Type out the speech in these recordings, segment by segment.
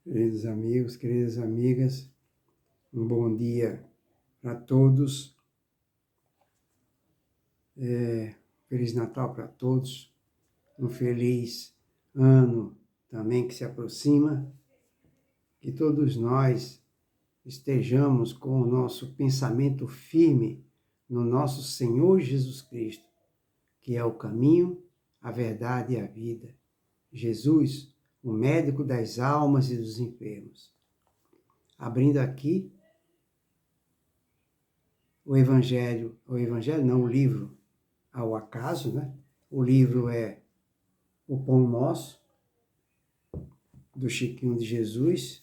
Queridos amigos, queridas amigas, um bom dia para todos. Feliz Natal para todos, um feliz ano também que se aproxima, que todos nós estejamos com o nosso pensamento firme no nosso Senhor Jesus Cristo, que é o caminho, a verdade e a vida. Jesus, o médico das almas e dos enfermos. Abrindo aqui o livro ao acaso, né? O livro é O Pão Nosso, do Chiquinho de Jesus.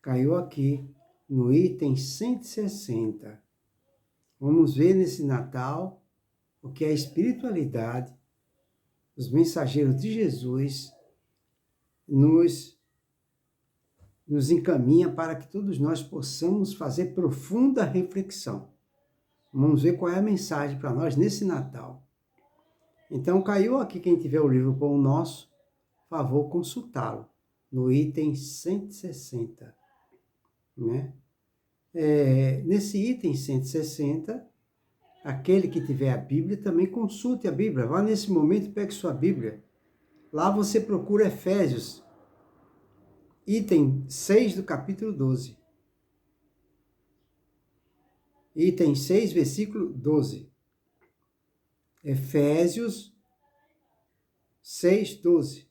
Caiu aqui no item 160. Vamos ver nesse Natal o que a espiritualidade, os mensageiros de Jesus, nos encaminha para que todos nós possamos fazer profunda reflexão. Vamos ver qual é a mensagem para nós nesse Natal. Então, caiu aqui, quem tiver o livro Pão Nosso, favor consultá-lo, no item 160. Né? Nesse item 160, aquele que tiver a Bíblia, também consulte a Bíblia. Vá nesse momento e pegue sua Bíblia. Lá você procura Efésios, item 6 do capítulo 12. Item 6, versículo 12. Efésios 6, 12.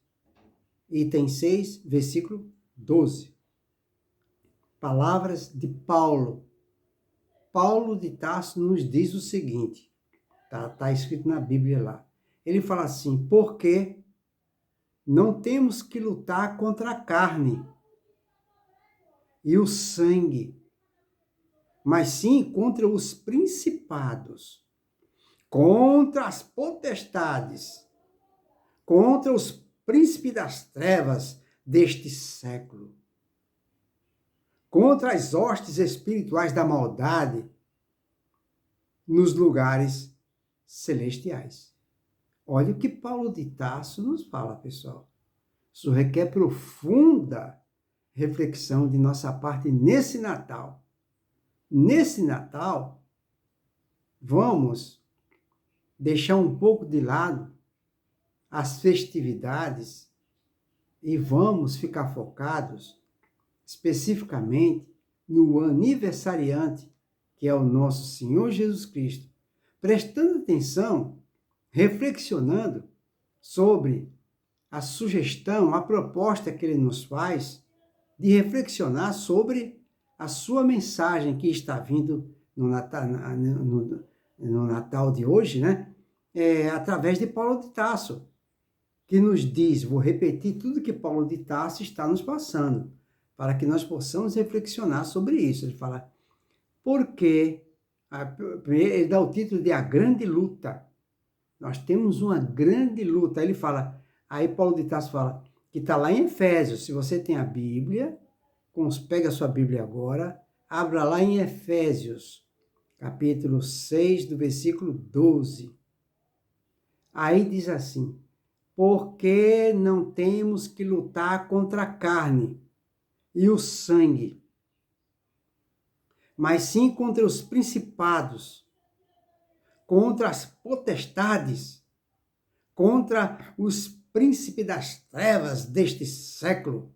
Item 6, versículo 12. Palavras de Paulo. Paulo de Tarso nos diz o seguinte, tá escrito na Bíblia lá. Ele fala assim, porque não temos que lutar contra a carne e o sangue, mas sim contra os principados, contra as potestades, contra os príncipes das trevas deste século, contra as hostes espirituais da maldade nos lugares celestiais. Olha o que Paulo de Tarso nos fala, pessoal. Isso requer profunda reflexão de nossa parte nesse Natal. Nesse Natal, vamos deixar um pouco de lado as festividades e vamos ficar focados especificamente no aniversariante, que é o nosso Senhor Jesus Cristo, prestando atenção, reflexionando sobre a sugestão, a proposta que ele nos faz de reflexionar sobre a sua mensagem que está vindo no Natal de hoje, né? Através de Paulo de Tarso, que nos diz, vou repetir tudo que Paulo de Tarso está nos passando, para que nós possamos reflexionar sobre isso. Ele fala, porque ele dá o título de A Grande Luta. Nós temos uma grande luta. Ele fala, aí Paulo de Tarso fala, que está lá em Efésios. Se você tem a Bíblia, pega a sua Bíblia agora, abra lá em Efésios, capítulo 6, do versículo 12. Aí diz assim, porque não temos que lutar contra a carne e o sangue, mas sim contra os principados, contra as potestades, contra os príncipes das trevas deste século,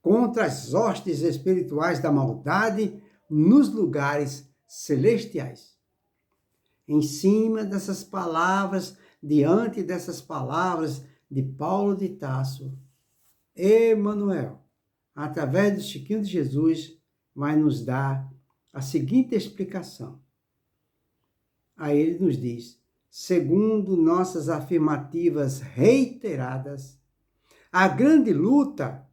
contra as hostes espirituais da maldade nos lugares celestiais. Em cima dessas palavras, diante dessas palavras de Paulo de Tarso, Emmanuel, através do Chiquinho de Jesus, vai nos dar a seguinte explicação. Aí ele nos diz, segundo nossas afirmativas reiteradas, a grande luta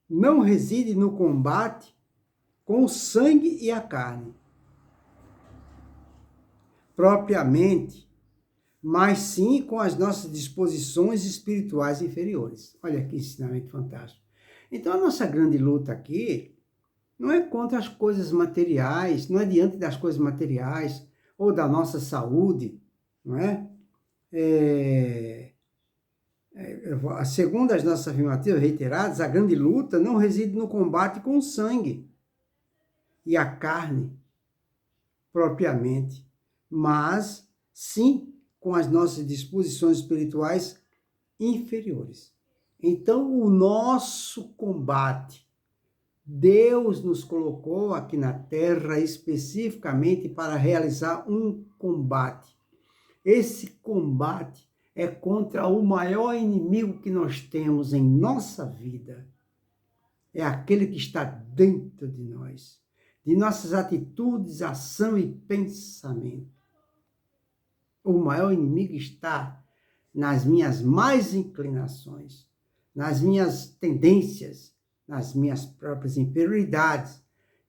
não reside no combate com o sangue e a carne, propriamente, mas sim com as nossas disposições espirituais inferiores. Olha que ensinamento fantástico. Então, a nossa grande luta aqui não é contra as coisas materiais, não é diante das coisas materiais ou da nossa saúde, não é? segundo as nossas afirmativas reiteradas, a grande luta não reside no combate com o sangue e a carne propriamente, mas sim com as nossas disposições espirituais inferiores. Então, o nosso combate, Deus nos colocou aqui na Terra especificamente para realizar um combate. Esse combate é contra o maior inimigo que nós temos em nossa vida. É aquele que está dentro de nós, de nossas atitudes, ação e pensamento. O maior inimigo está nas minhas más inclinações, nas minhas tendências, nas minhas próprias inferioridades,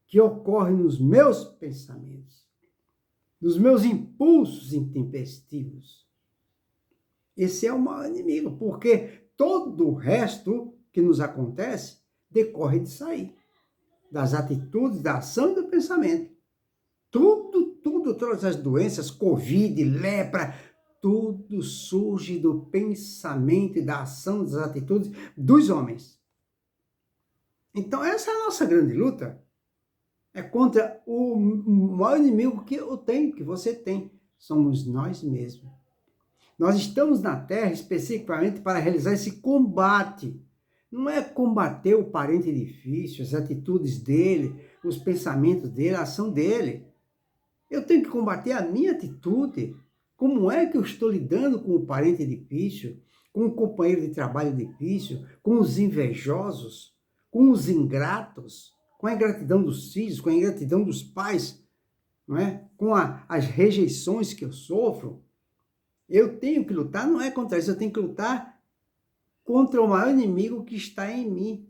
que ocorrem nos meus pensamentos, nos meus impulsos intempestivos. Esse é o maior inimigo, porque todo o resto que nos acontece decorre disso aí, das atitudes, da ação e do pensamento. Todas as doenças, Covid, lepra, tudo surge do pensamento e da ação, das atitudes dos homens. Então, essa é a nossa grande luta. É contra o maior inimigo que eu tenho, que você tem. Somos nós mesmos. Nós estamos na Terra especificamente para realizar esse combate. Não é combater o parente difícil, as atitudes dele, os pensamentos dele, a ação dele. Eu tenho que combater a minha atitude. Como é que eu estou lidando com o parente difícil, com o companheiro de trabalho difícil, com os invejosos, com os ingratos, com a ingratidão dos filhos, com a ingratidão dos pais, não é? Com as rejeições que eu sofro? Eu tenho que lutar, não é contra isso, eu tenho que lutar contra o maior inimigo que está em mim,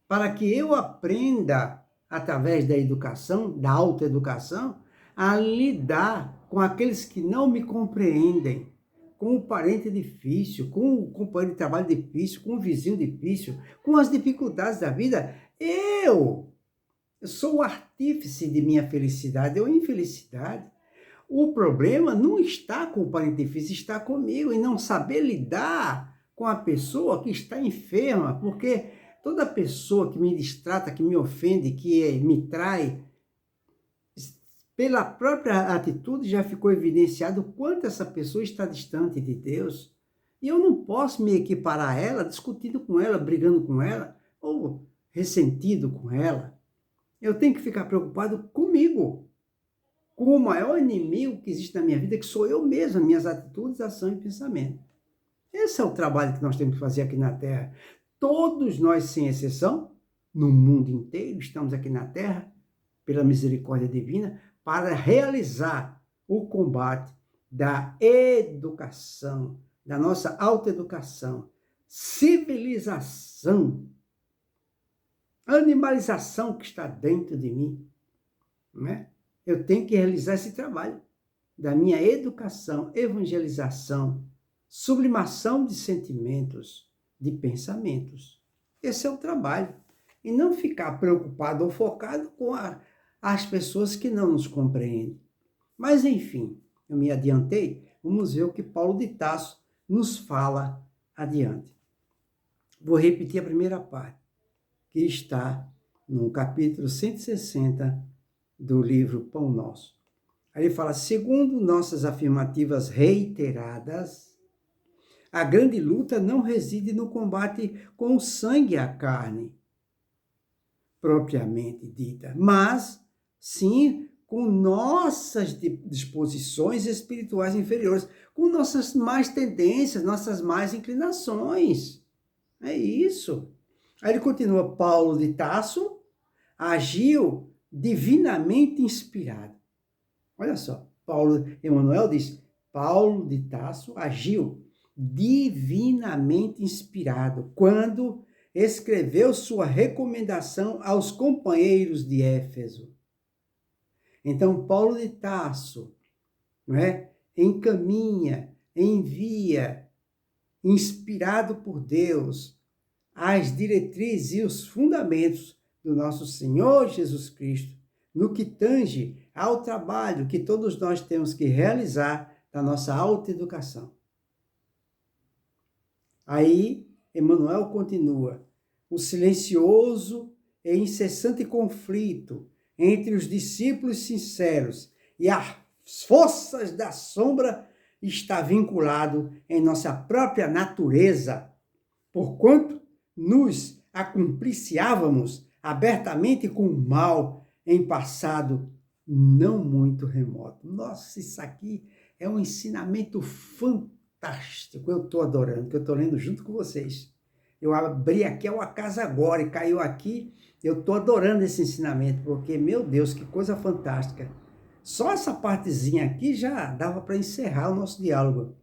para que eu aprenda, através da educação, da autoeducação, a lidar com aqueles que não me compreendem, com o parente difícil, com o companheiro de trabalho difícil, com o vizinho difícil, com as dificuldades da vida. Eu sou o artífice de minha felicidade ou infelicidade. O problema não está com o parente difícil, está comigo, em não saber lidar com a pessoa que está enferma, porque toda pessoa que me distrata, que me ofende, que me trai, pela própria atitude já ficou evidenciado o quanto essa pessoa está distante de Deus. E eu não posso me equiparar a ela, discutindo com ela, brigando com ela, ou ressentido com ela. Eu tenho que ficar preocupado comigo, com o maior inimigo que existe na minha vida, que sou eu mesmo, minhas atitudes, ação e pensamento. Esse é o trabalho que nós temos que fazer aqui na Terra. Todos nós, sem exceção, no mundo inteiro, estamos aqui na Terra, pela misericórdia divina, para realizar o combate da educação, da nossa autoeducação, civilização, animalização que está dentro de mim, não é? Eu tenho que realizar esse trabalho da minha educação, evangelização, sublimação de sentimentos, de pensamentos. Esse é o trabalho. E não ficar preocupado ou focado com as pessoas que não nos compreendem. Mas, enfim, eu me adiantei, vamos ver o que Paulo de Tarso nos fala adiante. Vou repetir a primeira parte, que está no capítulo 160 do livro Pão Nosso. Aí ele fala, segundo nossas afirmativas reiteradas, a grande luta não reside no combate com o sangue e a carne, propriamente dita, mas sim com nossas disposições espirituais inferiores, com nossas más tendências, nossas más inclinações. É isso. Aí ele continua, Paulo de Tarso agiu divinamente inspirado. Olha só, Emmanuel diz, Paulo de Tarso agiu divinamente inspirado quando escreveu sua recomendação aos companheiros de Éfeso. Então, Paulo de Tarso, não é? Encaminha, envia, inspirado por Deus, as diretrizes e os fundamentos do nosso Senhor Jesus Cristo, no que tange ao trabalho que todos nós temos que realizar da nossa autoeducação. Aí, Emmanuel continua: o silencioso e incessante conflito entre os discípulos sinceros e as forças da sombra está vinculado em nossa própria natureza, porquanto nos acumpliciávamos abertamente com o mal em passado não muito remoto. Nossa, isso aqui é um ensinamento fantástico. Eu estou adorando, que eu estou lendo junto com vocês. Eu abri aqui a casa agora e caiu aqui. Eu estou adorando esse ensinamento, porque, meu Deus, que coisa fantástica. Só essa partezinha aqui já dava para encerrar o nosso diálogo.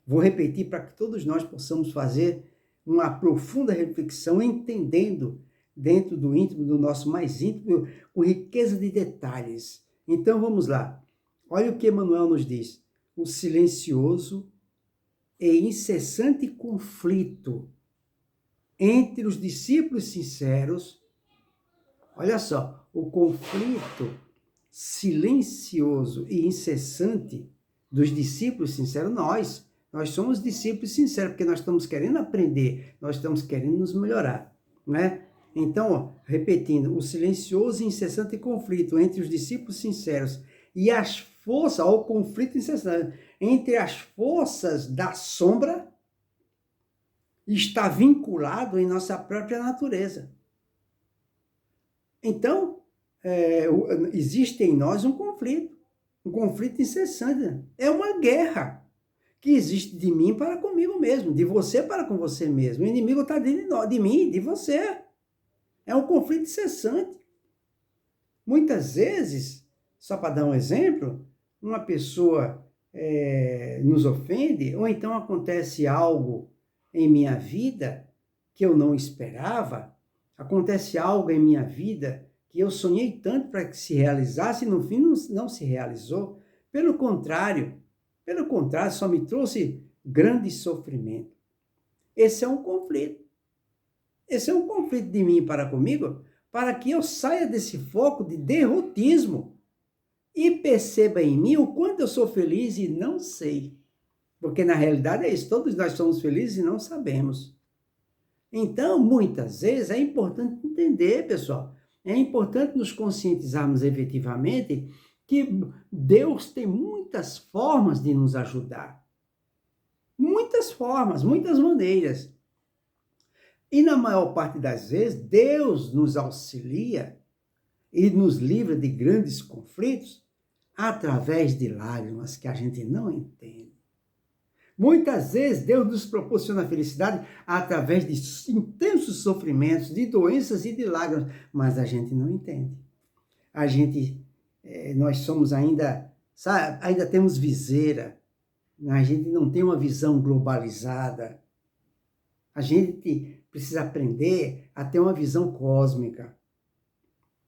Vou repetir para que todos nós possamos fazer uma profunda reflexão, entendendo dentro do íntimo, do nosso mais íntimo, com riqueza de detalhes. Então vamos lá. Olha o que Emmanuel nos diz: o silencioso e incessante conflito entre os discípulos sinceros. Olha só, o conflito silencioso e incessante dos discípulos sinceros, nós somos discípulos sinceros, porque nós estamos querendo aprender, nós estamos querendo nos melhorar, né? Então, ó, repetindo, o silencioso e incessante conflito entre os discípulos sinceros e as forças, ó, o conflito incessante entre as forças da sombra está vinculado em nossa própria natureza. Então, existe em nós um conflito incessante. É uma guerra que existe de mim para comigo mesmo, de você para com você mesmo. O inimigo está dentro de mim, de você. É um conflito incessante. Muitas vezes, só para dar um exemplo, uma pessoa nos ofende, ou então acontece algo em minha vida que eu não esperava, acontece algo em minha vida que eu sonhei tanto para que se realizasse e no fim não se realizou. Pelo contrário, só me trouxe grande sofrimento. Esse é um conflito. Esse é um conflito de mim para comigo, para que eu saia desse foco de derrotismo e perceba em mim o quanto eu sou feliz e não sei. Porque na realidade é isso, todos nós somos felizes e não sabemos. Então, muitas vezes é importante entender, pessoal, é importante nos conscientizarmos efetivamente que Deus tem muitas formas de nos ajudar. Muitas formas, muitas maneiras. E na maior parte das vezes, Deus nos auxilia e nos livra de grandes conflitos através de lágrimas que a gente não entende. Muitas vezes, Deus nos proporciona felicidade através de intensos sofrimentos, de doenças e de lágrimas, mas a gente não entende. Nós somos ainda, sabe, ainda temos viseira, a gente não tem uma visão globalizada. A gente precisa aprender a ter uma visão cósmica,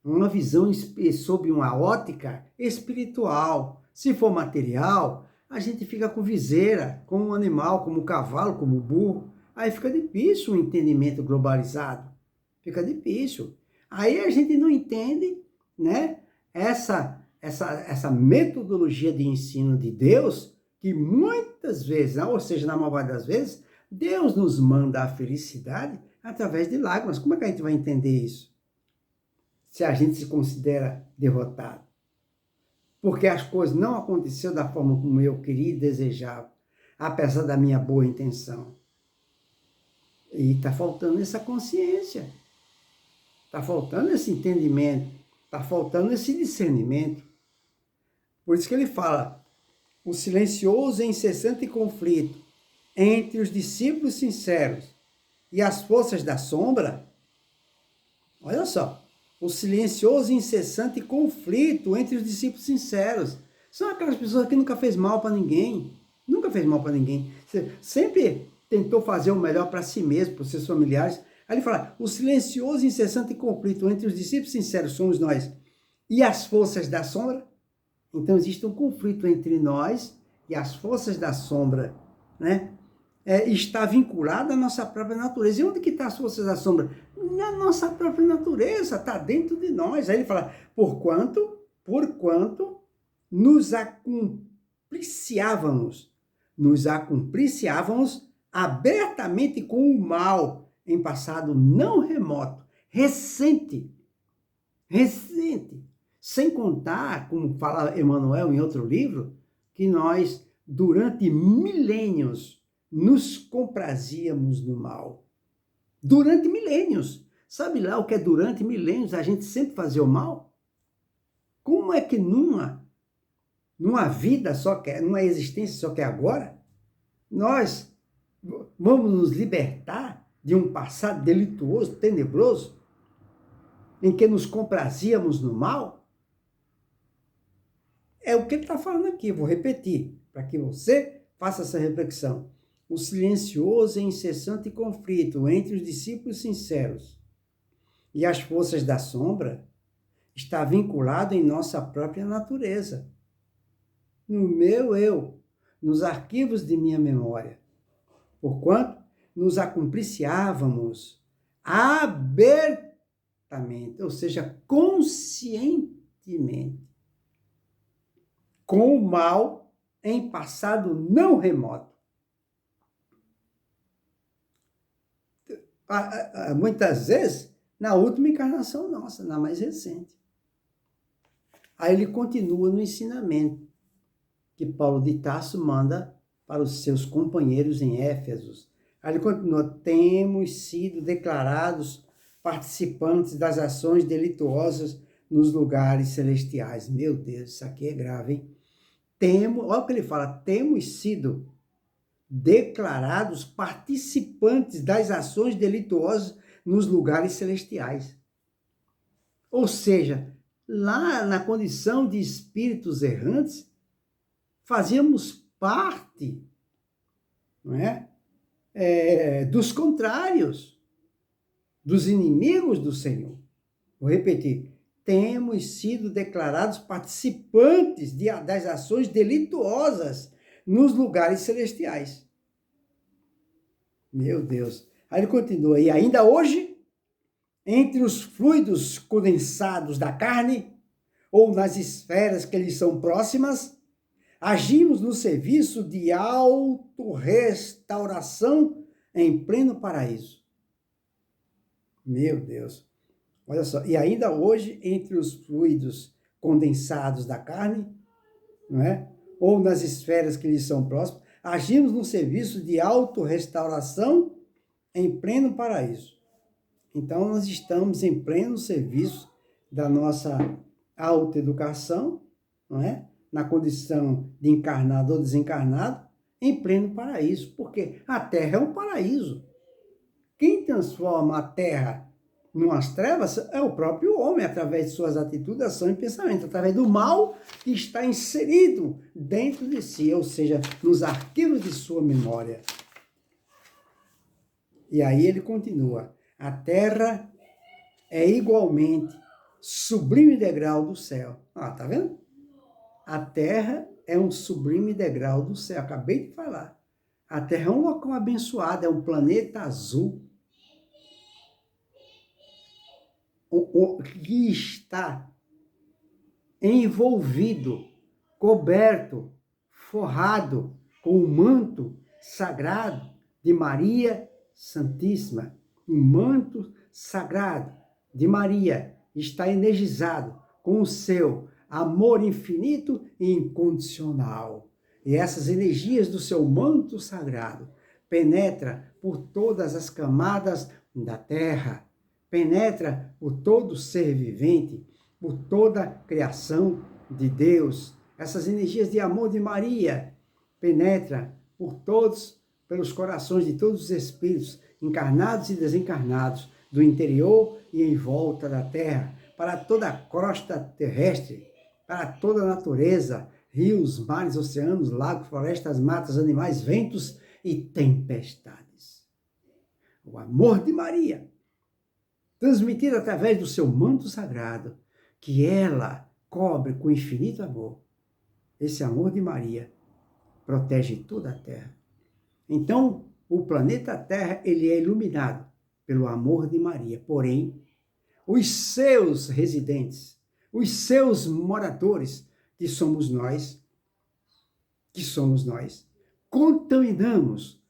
uma visão sob uma ótica espiritual. Se for material, a gente fica com viseira, como um animal, como um cavalo, como um burro. Aí fica difícil o entendimento globalizado. Fica difícil. Aí a gente não entende, né, essa metodologia de ensino de Deus, que muitas vezes, ou seja, na maioria das vezes, Deus nos manda a felicidade através de lágrimas. Como é que a gente vai entender isso? Se a gente se considera derrotado. Porque as coisas não aconteceram da forma como eu queria e desejava, apesar da minha boa intenção. E está faltando essa consciência. Está faltando esse entendimento. Está faltando esse discernimento. Por isso que ele fala, o silencioso e incessante conflito entre os discípulos sinceros e as forças da sombra, olha só, o silencioso e incessante conflito entre os discípulos sinceros. São aquelas pessoas que nunca fez mal para ninguém, sempre tentou fazer o melhor para si mesmo, para os seus familiares. Aí ele fala, o silencioso e incessante conflito entre os discípulos sinceros somos nós e as forças da sombra. Então existe um conflito entre nós e as forças da sombra, né? Está vinculado à nossa própria natureza. E onde que está as forças da sombra? Na nossa própria natureza, está dentro de nós. Aí ele fala, porquanto nos acumpliciávamos abertamente com o mal em passado não remoto, recente, sem contar, como fala Emmanuel em outro livro, que nós, durante milênios, nos comprazíamos no mal. Durante milênios. Sabe lá o que é durante milênios a gente sempre fazer o mal? Como é que numa vida só que é, numa existência só que é agora, nós vamos nos libertar de um passado delituoso, tenebroso, em que nos comprazíamos no mal? É o que ele está falando aqui, vou repetir, para que você faça essa reflexão. O silencioso e incessante conflito entre os discípulos sinceros e as forças da sombra está vinculado em nossa própria natureza, no meu eu, nos arquivos de minha memória, porquanto nos acumpliciávamos abertamente, ou seja, conscientemente, com o mal em passado não remoto. Muitas vezes, na última encarnação nossa, na mais recente. Aí ele continua no ensinamento que Paulo de Tarso manda para os seus companheiros em Éfesos. Aí ele continua: temos sido declarados participantes das ações delituosas nos lugares celestiais. Meu Deus, isso aqui é grave, hein? Olha o que ele fala: temos sido declarados participantes das ações delituosas nos lugares celestiais. Ou seja, lá na condição de espíritos errantes, fazíamos parte, não é? Dos contrários, dos inimigos do Senhor. Vou repetir: temos sido declarados participantes das ações delituosas nos lugares celestiais. Meu Deus. Aí ele continua: e ainda hoje, entre os fluidos condensados da carne, ou nas esferas que lhes são próximas, agimos no serviço de autorrestauração em pleno paraíso. Meu Deus. Olha só. E ainda hoje, entre os fluidos condensados da carne, não é? Ou nas esferas que lhes são próximas, agimos no serviço de autorrestauração em pleno paraíso. Então, nós estamos em pleno serviço da nossa autoeducação, não é? Na condição de encarnado ou desencarnado, em pleno paraíso, porque a Terra é um paraíso. Quem transforma a Terra numas trevas é o próprio homem, através de suas atitudes, ação e pensamento, através do mal que está inserido dentro de si, ou seja, nos arquivos de sua memória. E aí ele continua: a Terra é igualmente sublime degrau do céu. Tá vendo? A Terra é um sublime degrau do céu. Acabei de falar. A Terra é um local abençoado, é um planeta azul, que está envolvido, coberto, forrado com o manto sagrado de Maria Santíssima. O manto sagrado de Maria está energizado com o seu amor infinito e incondicional. E essas energias do seu manto sagrado penetram por todas as camadas da Terra, penetra por todo ser vivente, por toda a criação de Deus. Essas energias de amor de Maria penetram por todos, pelos corações de todos os espíritos, encarnados e desencarnados, do interior e em volta da Terra, para toda a crosta terrestre, para toda a natureza, rios, mares, oceanos, lagos, florestas, matas, animais, ventos e tempestades. O amor de Maria, transmitido através do seu manto sagrado, que ela cobre com infinito amor. Esse amor de Maria protege toda a Terra. Então, o planeta Terra, ele é iluminado pelo amor de Maria. Porém, os seus residentes, os seus moradores, que somos nós, contaminamos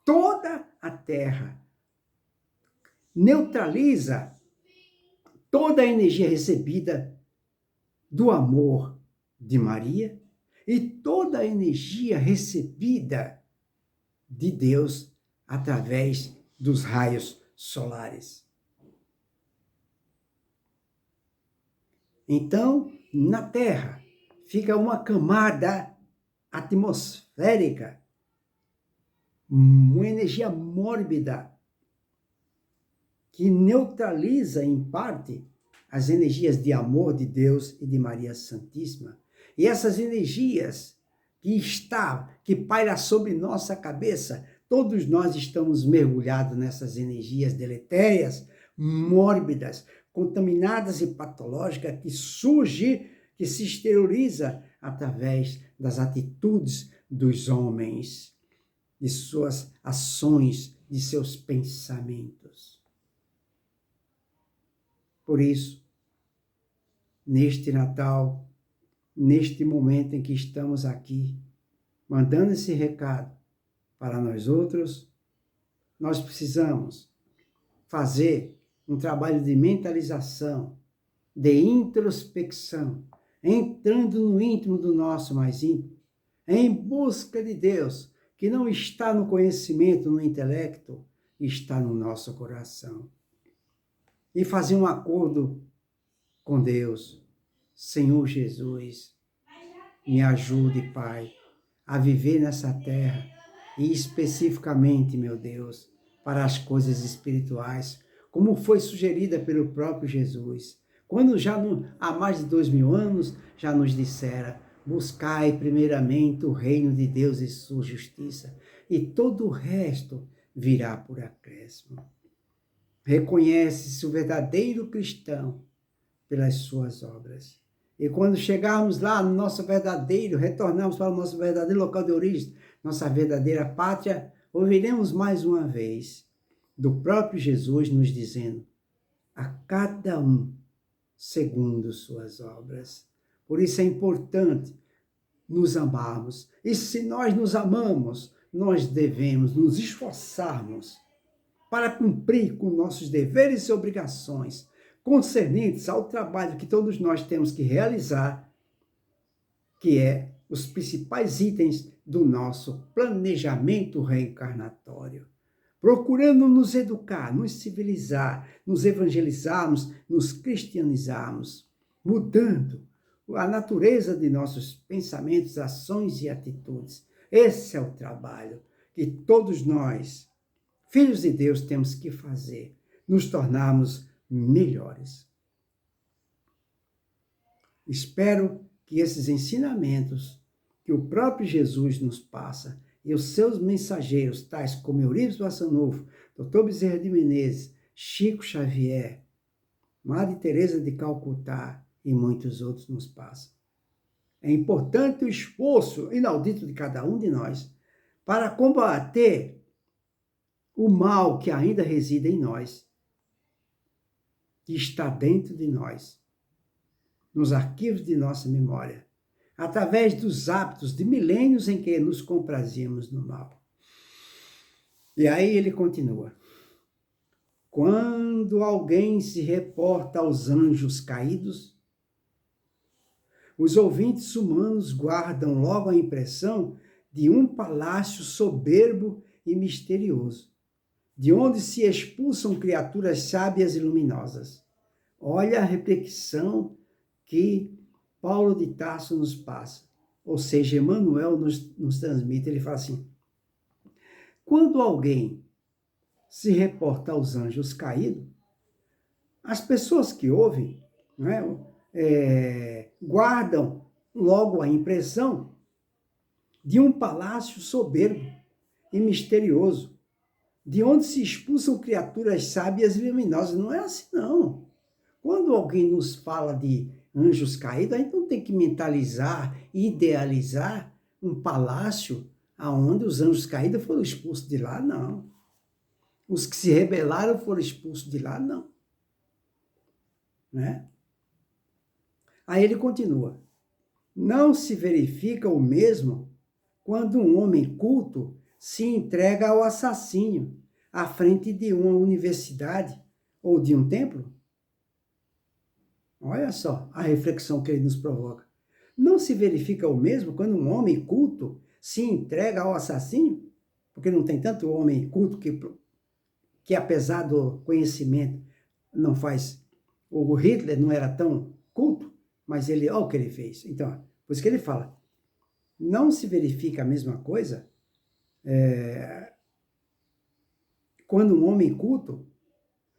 toda a terra, neutraliza toda a energia recebida do amor de Maria e toda a energia recebida de Deus através dos raios solares. Então, na Terra, fica uma camada atmosférica, uma energia mórbida, que neutraliza, em parte, as energias de amor de Deus e de Maria Santíssima. E essas energias que paira sobre nossa cabeça, todos nós estamos mergulhados nessas energias deletérias, mórbidas, contaminadas e patológicas, que surge, que se exterioriza através das atitudes dos homens, de suas ações, de seus pensamentos. Por isso, neste Natal, neste momento em que estamos aqui, mandando esse recado para nós outros, nós precisamos fazer um trabalho de mentalização, de introspecção, entrando no íntimo do nosso mais íntimo, em busca de Deus, que não está no conhecimento, no intelecto, está no nosso coração. E fazer um acordo com Deus. Senhor Jesus, me ajude, Pai, a viver nessa terra e especificamente, meu Deus, para as coisas espirituais, como foi sugerida pelo próprio Jesus. Quando há mais de 2000 anos, já nos dissera: buscai primeiramente o reino de Deus e sua justiça, e todo o resto virá por acréscimo. Reconhece-se o verdadeiro cristão pelas suas obras. E quando chegarmos lá no nosso verdadeiro, retornarmos para o nosso verdadeiro local de origem, nossa verdadeira pátria, ouviremos mais uma vez do próprio Jesus nos dizendo: a cada um segundo suas obras. Por isso é importante nos amarmos. E se nós nos amamos, nós devemos nos esforçarmos para cumprir com nossos deveres e obrigações concernentes ao trabalho que todos nós temos que realizar, que é os principais itens do nosso planejamento reencarnatório. Procurando nos educar, nos civilizar, nos evangelizarmos, nos cristianizarmos, mudando a natureza de nossos pensamentos, ações e atitudes. Esse é o trabalho que todos nós, filhos de Deus, temos que fazer, nos tornarmos melhores. Espero que esses ensinamentos que o próprio Jesus nos passa e os seus mensageiros, tais como Eurípides Barçanufo, Dr. Bezerra de Menezes, Chico Xavier, Madre Teresa de Calcutá e muitos outros nos passam. É importante o esforço inaudito de cada um de nós para combater o mal que ainda reside em nós, que está dentro de nós, nos arquivos de nossa memória, através dos hábitos de milênios em que nos comprazíamos no mal. E aí ele continua: quando alguém se reporta aos anjos caídos, os ouvintes humanos guardam logo a impressão de um palácio soberbo e misterioso, de onde se expulsam criaturas sábias e luminosas. Olha a reflexão que Paulo de Tarso nos passa, ou seja, Emmanuel nos transmite. Ele fala assim: quando alguém se reporta aos anjos caídos, as pessoas que ouvem, guardam logo a impressão de um palácio soberbo e misterioso, de onde se expulsam criaturas sábias e luminosas. Não é assim, não. Quando alguém nos fala de anjos caídos, a gente não tem que mentalizar, idealizar um palácio onde os anjos caídos foram expulsos de lá, não. Os que se rebelaram foram expulsos de lá, não. Né? Aí ele continua: não se verifica o mesmo quando um homem culto se entrega ao assassínio à frente de uma universidade ou de um templo? Olha só a reflexão que ele nos provoca. Não se verifica o mesmo quando um homem culto se entrega ao assassínio? Porque não tem tanto homem culto que apesar do conhecimento, não faz. O Hitler não era tão culto, mas ele, olha o que ele fez. Então, por isso que ele fala, não se verifica a mesma coisa quando um homem culto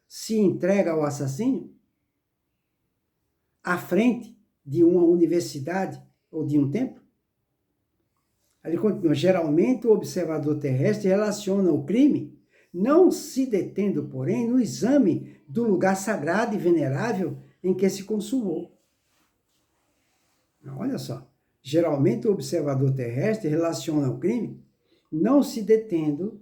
se entrega ao assassínio à frente de uma universidade ou de um templo. Ele continua, geralmente o observador terrestre relaciona o crime, não se detendo, porém, no exame do lugar sagrado e venerável em que se consumou. Olha só, geralmente o observador terrestre relaciona o crime, não se detendo,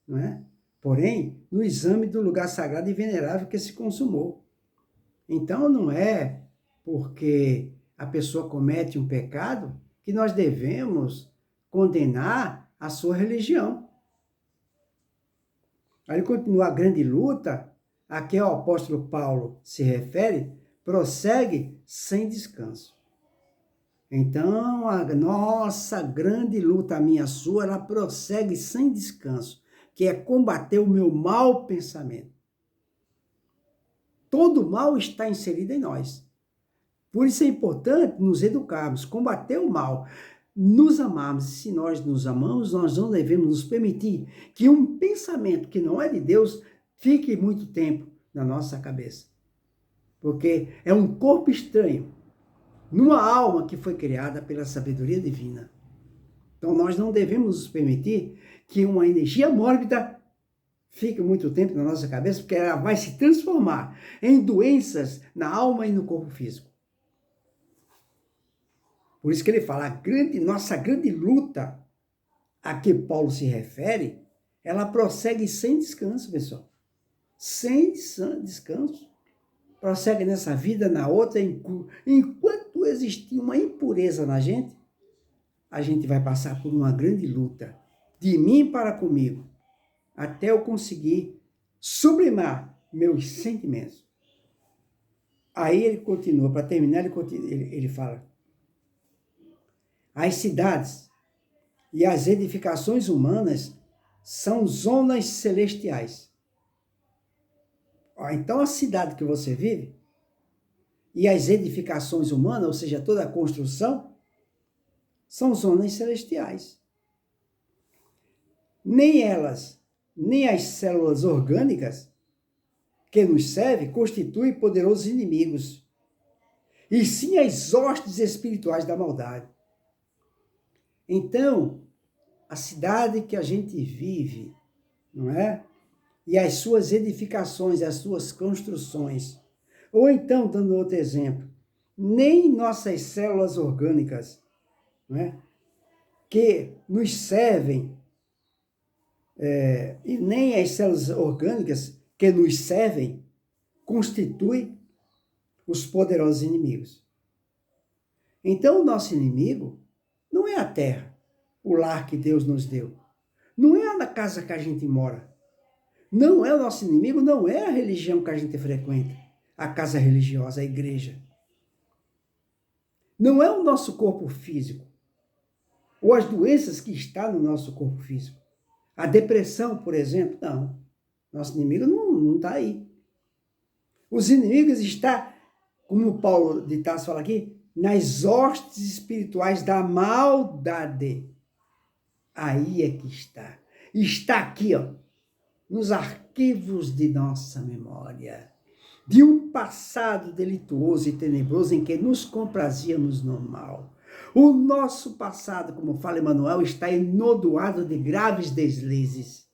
não é? Porém, no exame do lugar sagrado e venerável que se consumou. Então, não é porque a pessoa comete um pecado que nós devemos condenar a sua religião. Aí continua, a grande luta a que o apóstolo Paulo se refere, prossegue sem descanso. Então, a nossa grande luta, a minha, a sua, ela prossegue sem descanso, que é combater o meu mau pensamento. Todo mal está inserido em nós. Por isso é importante nos educarmos, combater o mal, nos amarmos. E se nós nos amamos, nós não devemos nos permitir que um pensamento que não é de Deus fique muito tempo na nossa cabeça. Porque é um corpo estranho, numa alma que foi criada pela sabedoria divina. Então nós não devemos nos permitir que uma energia mórbida fique muito tempo na nossa cabeça, porque ela vai se transformar em doenças na alma e no corpo físico. Por isso que ele fala, nossa grande luta a que Paulo se refere, ela prossegue sem descanso, pessoal. Sem descanso. Prossegue nessa vida, na outra, enquanto existir uma impureza na gente, a gente vai passar por uma grande luta, de mim para comigo, até eu conseguir sublimar meus sentimentos. Aí ele continua, para terminar, ele fala, as cidades e as edificações humanas são zonas celestiais. Então, a cidade que você vive e as edificações humanas, ou seja, toda a construção, são zonas celestiais. Nem elas, nem as células orgânicas que nos servem constituem poderosos inimigos, e sim as hostes espirituais da maldade. Então, a cidade que a gente vive, não é? E as suas edificações, as suas construções. Ou então, dando outro exemplo, nem nossas células orgânicas, não é? Que nos servem, e nem as células orgânicas que nos servem, constituem os poderosos inimigos. Então, o nosso inimigo não é a terra, o lar que Deus nos deu. Não é a casa que a gente mora. Não é o nosso inimigo, não é a religião que a gente frequenta, a casa religiosa, a igreja. Não é o nosso corpo físico, ou as doenças que estão no nosso corpo físico. A depressão, por exemplo, não. Nosso inimigo não está aí. Os inimigos estão, como Paulo de Tarso fala aqui, nas hostes espirituais da maldade. Aí é que está. Está aqui, ó, nos arquivos de nossa memória, de um passado delituoso e tenebroso em que nos comprazíamos no mal. O nosso passado, como fala Emmanuel, está enodoado de graves deslizes.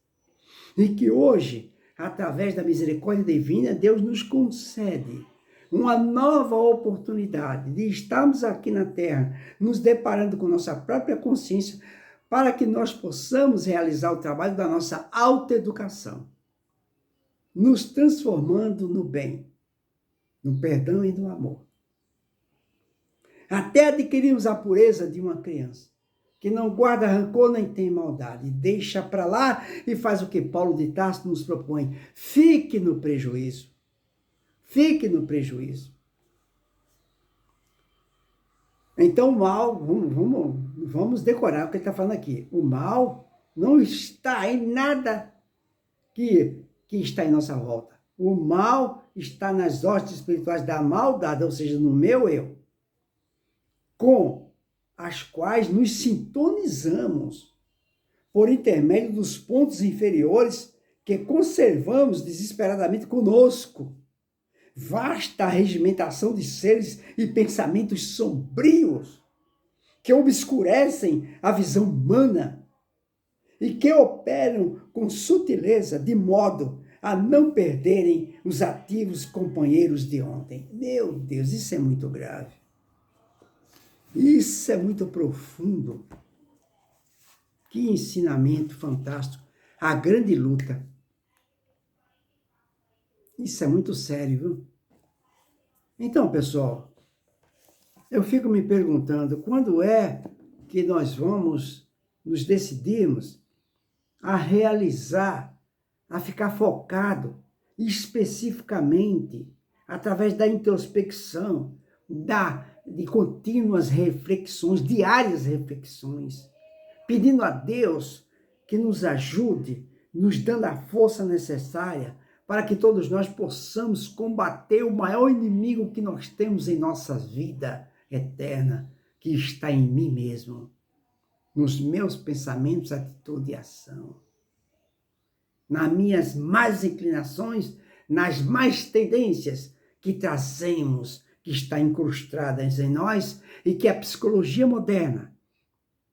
E que hoje, através da misericórdia divina, Deus nos concede uma nova oportunidade de estarmos aqui na Terra, nos deparando com nossa própria consciência, para que nós possamos realizar o trabalho da nossa autoeducação, nos transformando no bem, no perdão e no amor. Até adquirirmos a pureza de uma criança, que não guarda rancor nem tem maldade, deixa para lá e faz o que Paulo de Tarso nos propõe. Fique no prejuízo. Fique no prejuízo. Então o mal, vamos decorar o que ele está falando aqui. O mal não está em nada que está em nossa volta. O mal está nas hostes espirituais da maldade, ou seja, no meu eu, com as quais nos sintonizamos por intermédio dos pontos inferiores que conservamos desesperadamente conosco. Vasta regimentação de seres e pensamentos sombrios que obscurecem a visão humana e que operam com sutileza de modo a não perderem os ativos companheiros de ontem. Meu Deus, isso é muito grave. Isso é muito profundo. Que ensinamento fantástico. A grande luta. Isso é muito sério, viu? Então, pessoal, eu fico me perguntando, quando é que nós vamos nos decidirmos a realizar, a ficar focado especificamente, através da introspecção, de contínuas reflexões, diárias reflexões, pedindo a Deus que nos ajude, nos dando a força necessária para que todos nós possamos combater o maior inimigo que nós temos em nossa vida eterna, que está em mim mesmo, nos meus pensamentos, atitude e ação, nas minhas más inclinações, nas más tendências que trazemos, que está incrustadas em nós e que a psicologia moderna,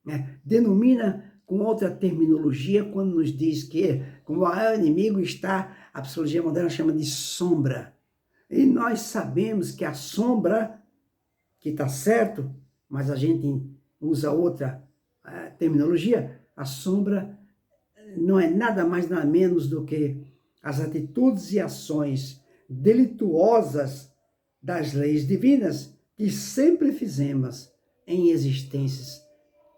né, denomina com outra terminologia quando nos diz que o maior inimigo está, a psicologia moderna chama de sombra. E nós sabemos que a sombra, que está certo, mas a gente usa outra terminologia, a sombra não é nada mais nada menos do que as atitudes e ações delituosas das leis divinas que sempre fizemos em existências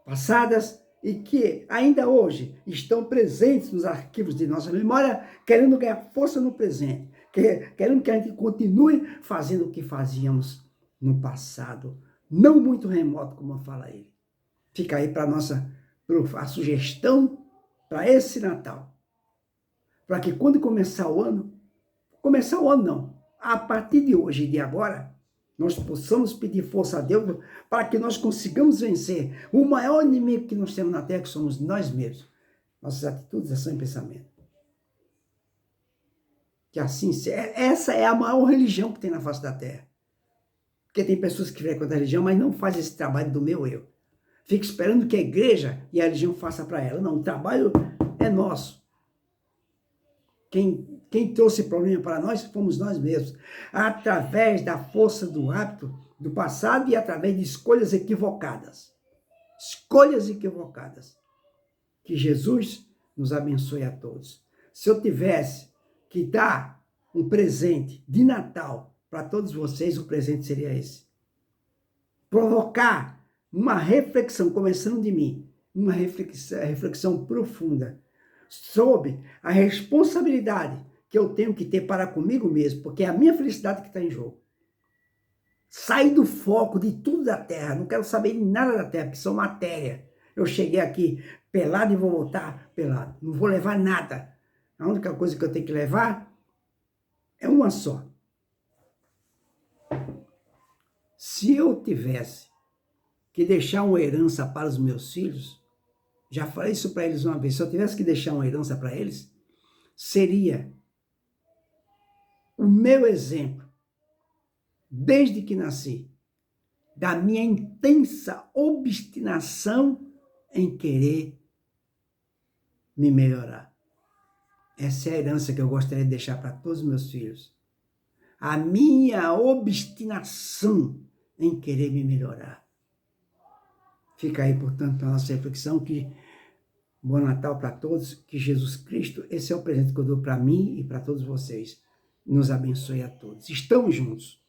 passadas e que ainda hoje estão presentes nos arquivos de nossa memória, querendo ganhar força no presente, querendo que a gente continue fazendo o que fazíamos no passado, não muito remoto, como fala ele. Fica aí para a sugestão para esse Natal, para que quando começar o ano não, a partir de hoje e de agora, nós possamos pedir força a Deus para que nós consigamos vencer o maior inimigo que nós temos na Terra, que somos nós mesmos. Nossas atitudes, ação e pensamento. Que assim seja. Essa é a maior religião que tem na face da Terra. Porque tem pessoas que frequentam a religião, mas não fazem esse trabalho do meu eu. Fica esperando que a igreja e a religião façam para ela. Não, o trabalho é nosso. Quem trouxe problema para nós fomos nós mesmos, através da força do hábito do passado e através de escolhas equivocadas. Escolhas equivocadas. Que Jesus nos abençoe a todos. Se eu tivesse que dar um presente de Natal para todos vocês, o presente seria esse. Provocar uma reflexão, começando de mim, uma reflexão profunda sobre a responsabilidade que eu tenho que ter para comigo mesmo, porque é a minha felicidade que está em jogo. Sair do foco de tudo da Terra, não quero saber de nada da Terra, porque são matéria. Eu cheguei aqui pelado e vou voltar pelado. Não vou levar nada. A única coisa que eu tenho que levar é uma só. Se eu tivesse que deixar uma herança para os meus filhos, já falei isso para eles uma vez, se eu tivesse que deixar uma herança para eles, seria o meu exemplo, desde que nasci, da minha intensa obstinação em querer me melhorar. Essa é a herança que eu gostaria de deixar para todos os meus filhos. A minha obstinação em querer me melhorar. Fica aí, portanto, a nossa reflexão, que bom Natal para todos, que Jesus Cristo, esse é o presente que eu dou para mim e para todos vocês, nos abençoe a todos. Estamos juntos.